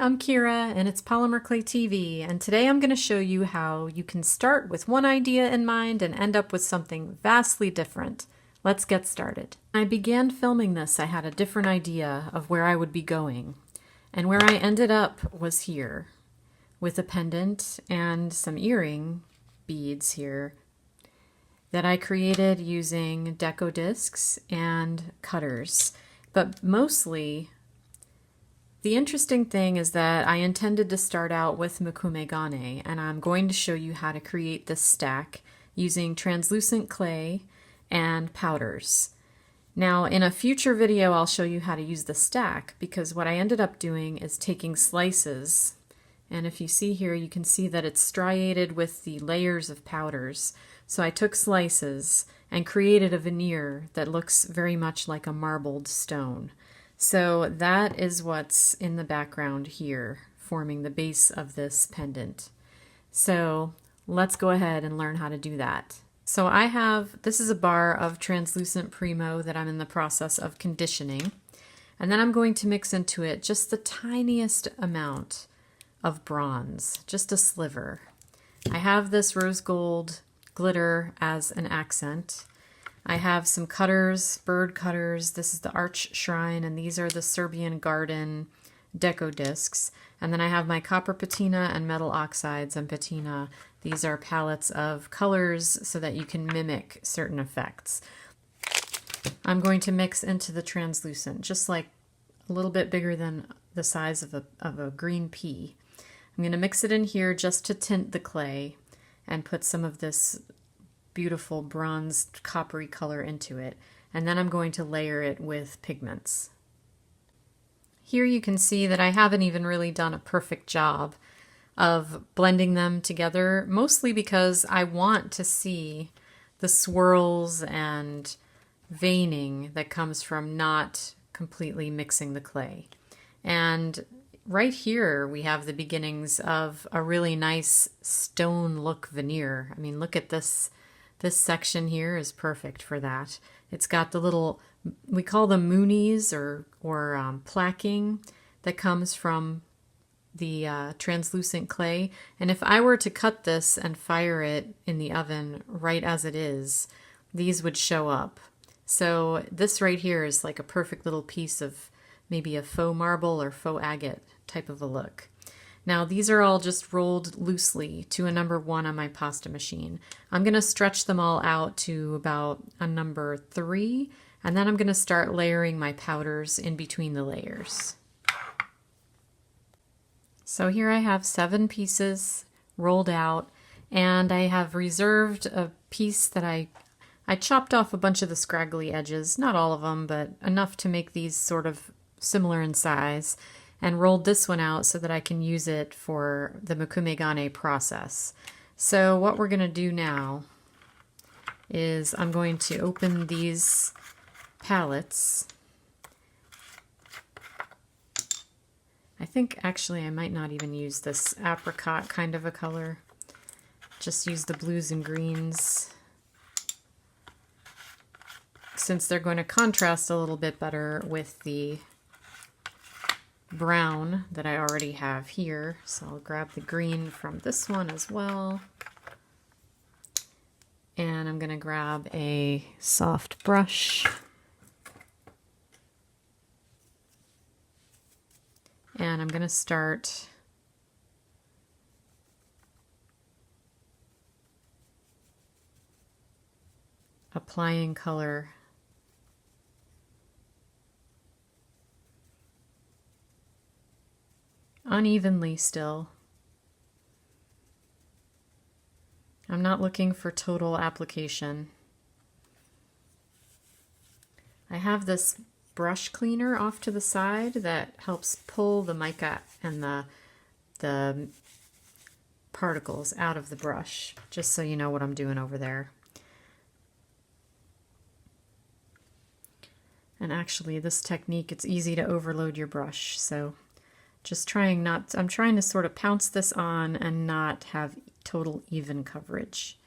I'm Kira and it's Polymer Clay TV, and today I'm going to show you how you can start with one idea in mind and end up with something vastly different. Let's get started. When I began filming this, I had a different idea of where I would be going, and where I ended up was here with a pendant and some earring beads here that I created using deco discs and cutters, but mostly the interesting thing is that I intended to start out with mukumegane, and I'm going to show you how to create this stack using translucent clay and powders. Now, in a future video, I'll show you how to use the stack, because what I ended up doing is taking slices, and if you see here, you can see that it's striated with the layers of powders. So I took slices and created a veneer that looks very much like a marbled stone. So that is what's in the background here, forming the base of this pendant. So let's go ahead and learn how to do that. So this is a bar of translucent Primo that I'm in the process of conditioning. And then I'm going to mix into it just the tiniest amount of bronze, just a sliver. I have this rose gold glitter as an accent. I have some cutters, bird cutters. This is the Arch Shrine, and these are the Serbian Garden deco discs. And then I have my copper patina and metal oxides and patina. These are palettes of colors so that you can mimic certain effects. I'm going to mix into the translucent, just like a little bit bigger than the size of a green pea. I'm going to mix it in here just to tint the clay and put some of this beautiful bronzed coppery color into it, and then I'm going to layer it with pigments. Here you can see that I haven't even really done a perfect job of blending them together, mostly because I want to see the swirls and veining that comes from not completely mixing the clay. And right here we have the beginnings of a really nice stone look veneer. I mean, look at this. This section here is perfect for that. It's got the little, we call them moonies or plaquing that comes from the translucent clay. And if I were to cut this and fire it in the oven right as it is, these would show up. So this right here is like a perfect little piece of maybe a faux marble or faux agate type of a look. Now these are all just rolled loosely to a number 1 on my pasta machine. I'm going to stretch them all out to about a number 3, and then I'm going to start layering my powders in between the layers. So here I have 7 pieces rolled out, and I have reserved a piece that I chopped off a bunch of the scraggly edges, not all of them, but enough to make these sort of similar in size, and rolled this one out so that I can use it for the mukumegane process. So what we're going to do now is I'm going to open these palettes. I think actually I might not even use this apricot kind of a color. Just use the blues and greens, since they're going to contrast a little bit better with the brown that I already have here. So I'll grab the green from this one as well. And I'm going to grab a soft brush. And I'm going to start applying color unevenly still. I'm not looking for total application. I have this brush cleaner off to the side that helps pull the mica and the particles out of the brush, just so you know what I'm doing over there. And actually this technique, it's easy to overload your brush, so I'm trying to sort of pounce this on and not have total even coverage.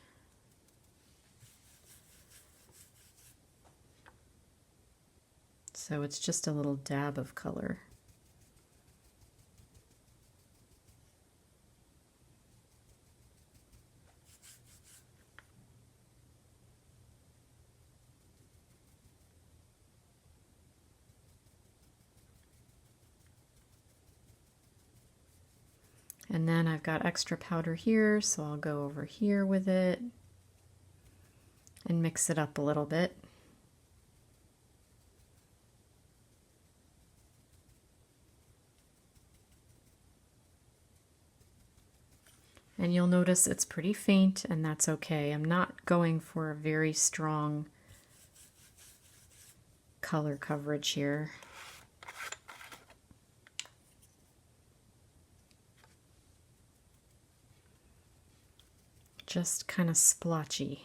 So it's just a little dab of color. And then I've got extra powder here, so I'll go over here with it and mix it up a little bit. And you'll notice it's pretty faint, and that's okay. I'm not going for a very strong color coverage here. Just kind of splotchy.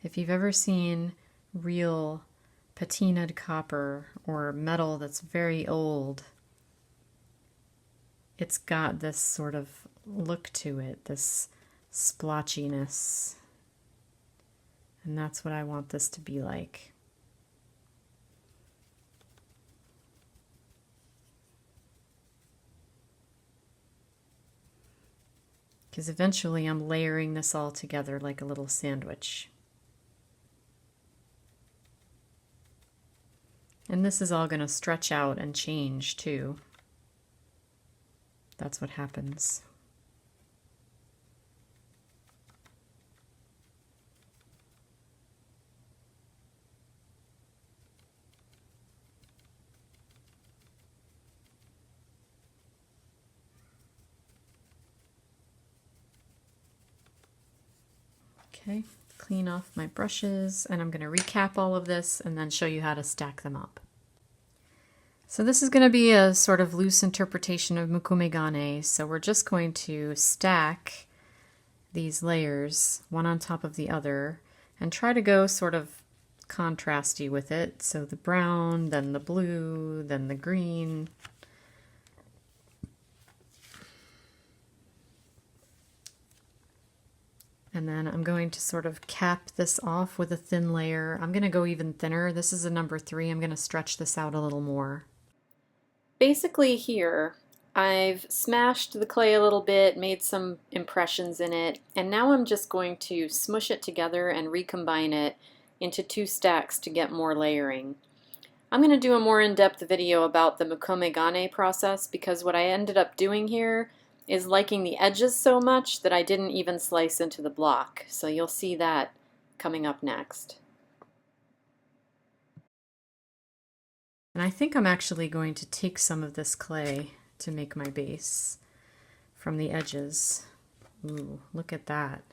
If you've ever seen real patinaed copper or metal that's very old, it's got this sort of look to it, this splotchiness. And that's what I want this to be like. Because eventually I'm layering this all together like a little sandwich. And this is all going to stretch out and change too. That's what happens. Okay, clean off my brushes, and I'm going to recap all of this and then show you how to stack them up. So this is going to be a sort of loose interpretation of mukumegane, so we're just going to stack these layers one on top of the other and try to go sort of contrasty with it. So the brown, then the blue, then the green. And then I'm going to sort of cap this off with a thin layer. I'm going to go even thinner. This is a number 3. I'm going to stretch this out a little more. Basically here, I've smashed the clay a little bit, made some impressions in it, and now I'm just going to smush it together and recombine it into 2 stacks to get more layering. I'm going to do a more in-depth video about the mukumegane process because what I ended up doing here is liking the edges so much that I didn't even slice into the block. So you'll see that coming up next. And I think I'm actually going to take some of this clay to make my base from the edges. Ooh, look at that.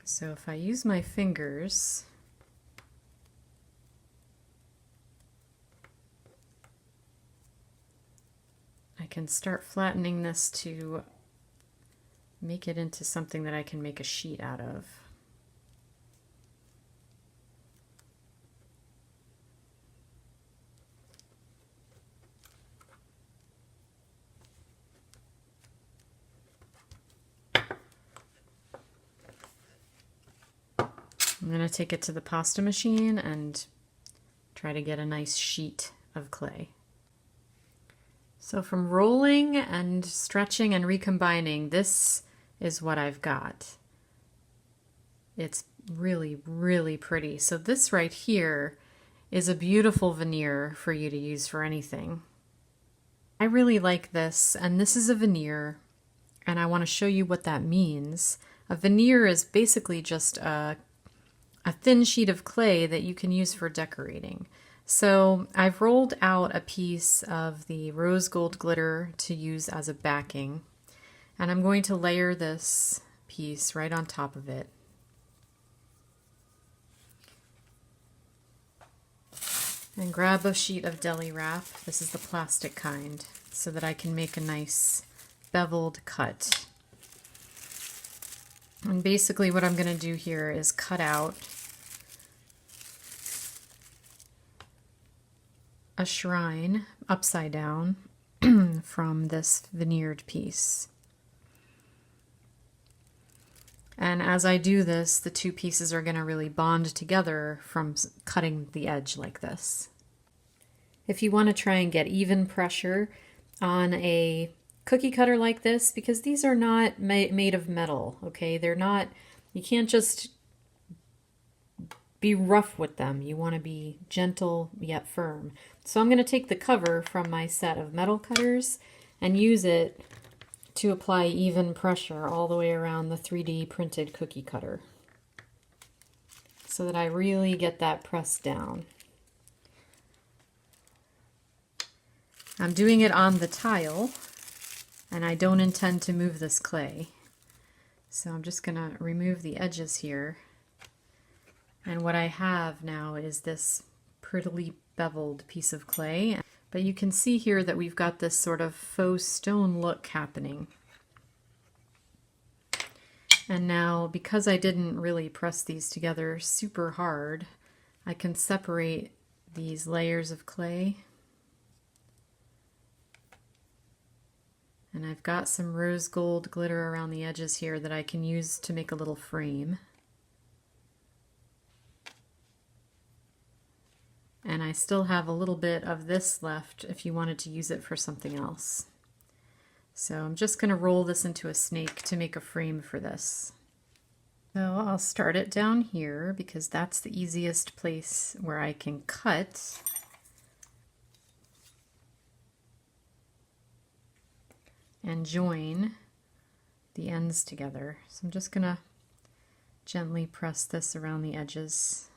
So if I use my fingers, I can start flattening this to make it into something that I can make a sheet out of. I'm going to take it to the pasta machine and try to get a nice sheet of clay. So from rolling and stretching and recombining, this is what I've got. It's really, really pretty. So this right here is a beautiful veneer for you to use for anything. I really like this, and this is a veneer, and I want to show you what that means. A veneer is basically just a thin sheet of clay that you can use for decorating. So I've rolled out a piece of the rose gold glitter to use as a backing, and I'm going to layer this piece right on top of it. And grab a sheet of deli wrap. This is the plastic kind, so that I can make a nice beveled cut. And basically what I'm going to do here is cut out a shrine upside down from this veneered piece. And as I do this, the two pieces are going to really bond together from cutting the edge like this. If you want to try and get even pressure on a cookie cutter like this, because these are not made of metal, okay? They're not, you can't just be rough with them. You want to be gentle yet firm. So I'm going to take the cover from my set of metal cutters and use it to apply even pressure all the way around the 3D printed cookie cutter so that I really get that pressed down. I'm doing it on the tile, and I don't intend to move this clay. So I'm just going to remove the edges here. And what I have now is this prettily beveled piece of clay. But you can see here that we've got this sort of faux stone look happening. And now, because I didn't really press these together super hard, I can separate these layers of clay. And I've got some rose gold glitter around the edges here that I can use to make a little frame. And I still have a little bit of this left if you wanted to use it for something else. So I'm just going to roll this into a snake to make a frame for this. So I'll start it down here because that's the easiest place where I can cut. And join the ends together. So I'm just going to gently press this around the edges.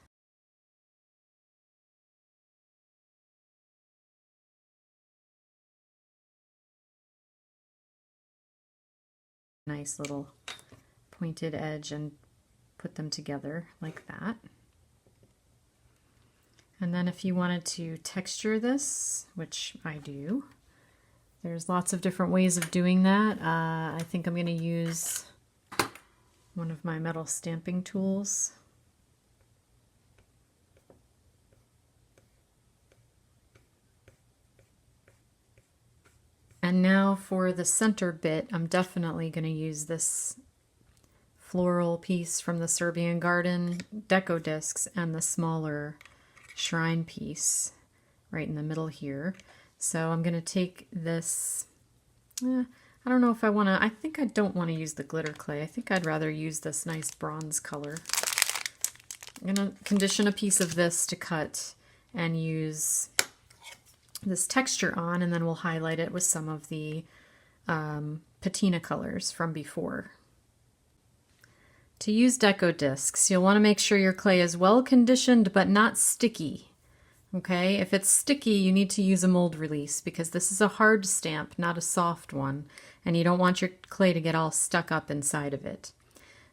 Nice little pointed edge and put them together like that. And then if you wanted to texture this, which I do, there's lots of different ways of doing that. I think I'm going to use one of my metal stamping tools. And now for the center bit, I'm definitely going to use this floral piece from the Serbian Garden deco discs and the smaller shrine piece right in the middle here. So I'm going to take this, I don't know if I want to, I think I don't want to use the glitter clay. I think I'd rather use this nice bronze color. I'm going to condition a piece of this to cut and use this texture on, and then we'll highlight it with some of the patina colors from before. To use deco discs, you'll want to make sure your clay is well conditioned but not sticky. Okay, if it's sticky, you need to use a mold release because this is a hard stamp, not a soft one, and you don't want your clay to get all stuck up inside of it.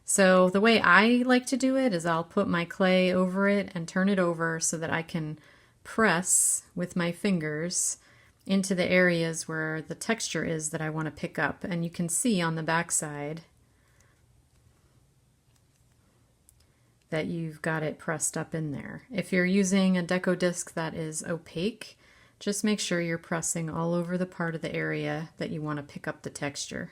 So the way I like to do it is I'll put my clay over it and turn it over so that I can press with my fingers into the areas where the texture is that I want to pick up. And you can see on the back side that you've got it pressed up in there. If you're using a deco disc that is opaque, just make sure you're pressing all over the part of the area that you want to pick up the texture.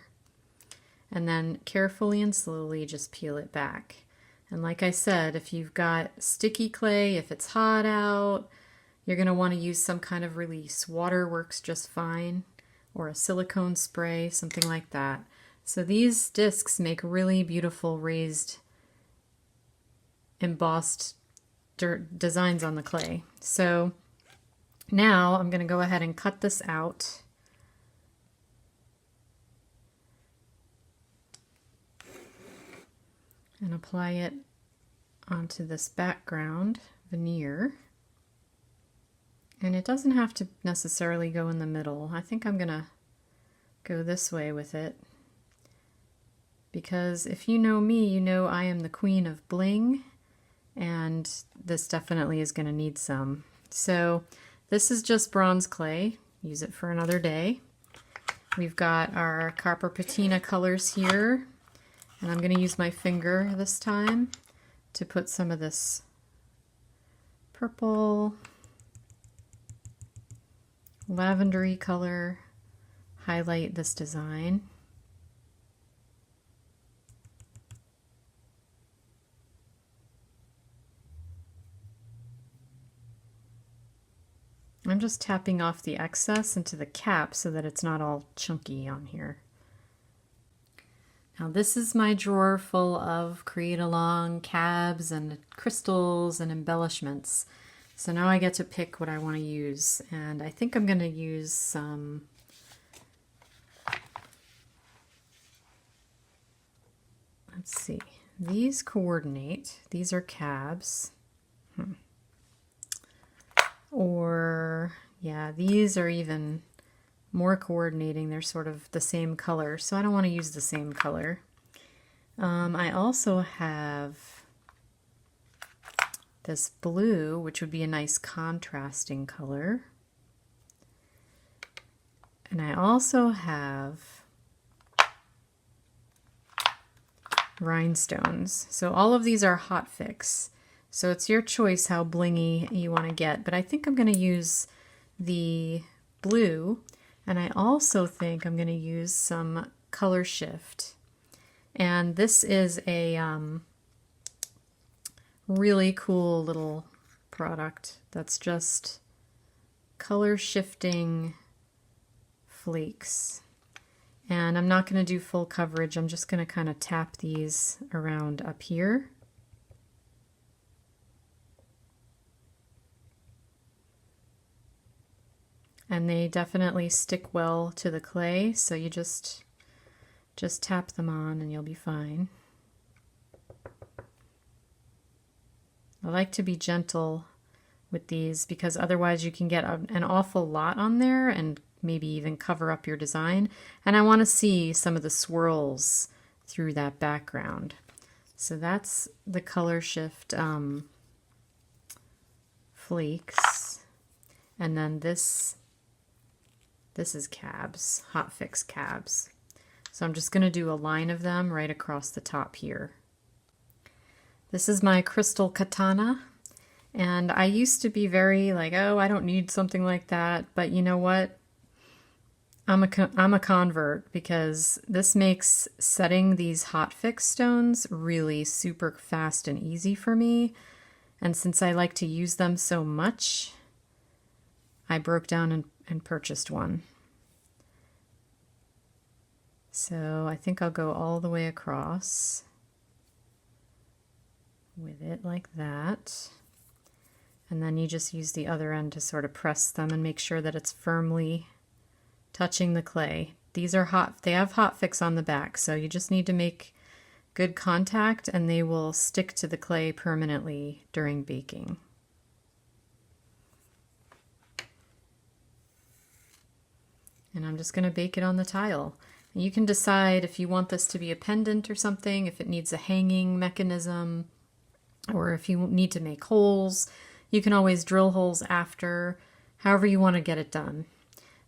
And then carefully and slowly just peel it back. And like I said, if you've got sticky clay, if it's hot out, you're going to want to use some kind of release. Water works just fine, or a silicone spray, something like that. So these discs make really beautiful raised embossed designs on the clay. So now I'm going to go ahead and cut this out. And apply it onto this background veneer. And it doesn't have to necessarily go in the middle. I think I'm going to go this way with it. Because if you know me, you know I am the queen of bling. And this definitely is going to need some. So this is just bronze clay. Use it for another day. We've got our copper patina colors here. And I'm going to use my finger this time to put some of this purple, lavendery color highlight this design. I'm just tapping off the excess into the cap so that it's not all chunky on here. Now this is my drawer full of Create Along cabs and crystals and embellishments. So now I get to pick what I want to use, and I think I'm going to use some let's see, these coordinate, these are cabs. Or, yeah, these are even more coordinating. They're sort of the same color, so I don't want to use the same color. I also have this blue, which would be a nice contrasting color. And I also have rhinestones. So all of these are hot fix. So it's your choice how blingy you want to get, but I think I'm going to use the blue, and I also think I'm going to use some color shift. And this is a really cool little product that's just color shifting flakes. And I'm not going to do full coverage, I'm just going to kind of tap these around up here. And they definitely stick well to the clay, so you just tap them on and you'll be fine. I like to be gentle with these because otherwise you can get an awful lot on there and maybe even cover up your design. And I want to see some of the swirls through that background. So that's the color shift flakes. And then this is cabs, hot fix cabs. So I'm just going to do a line of them right across the top here. This is my crystal katana, and I used to be very like, oh, I don't need something like that, but you know what? I'm a convert, because this makes setting these hot fix stones really super fast and easy for me. And since I like to use them so much, I broke down and purchased one. So I think I'll go all the way across with it like that. And then you just use the other end to sort of press them and make sure that it's firmly touching the clay. These are they have hot fix on the back, so you just need to make good contact and they will stick to the clay permanently during baking. And I'm just going to bake it on the tile. And you can decide if you want this to be a pendant or something, if it needs a hanging mechanism, or if you need to make holes. You can always drill holes after, however you want to get it done.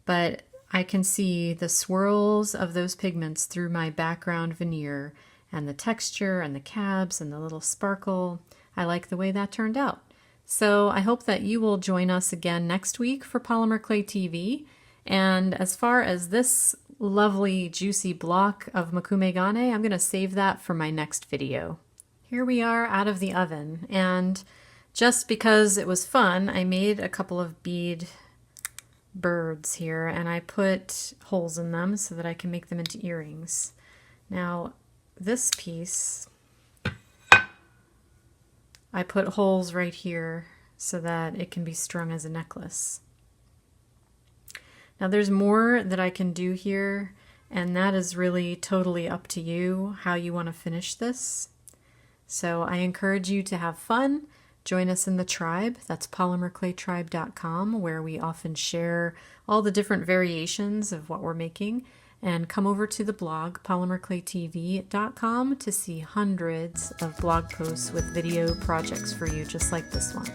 But I can see the swirls of those pigments through my background veneer, and the texture and the cabs and the little sparkle. I like the way that turned out. So I hope that you will join us again next week for Polymer Clay TV. And as far as this lovely juicy block of makumegane, I'm going to save that for my next video. Here we are out of the oven, and just because it was fun, I made a couple of bead birds here, and I put holes in them so that I can make them into earrings. Now this piece, I put holes right here so that it can be strung as a necklace. Now there's more that I can do here, and that is really totally up to you how you want to finish this. So I encourage you to have fun. Join us in the tribe. That's polymerclaytribe.com, where we often share all the different variations of what we're making. And come over to the blog, polymerclaytv.com, to see hundreds of blog posts with video projects for you just like this one.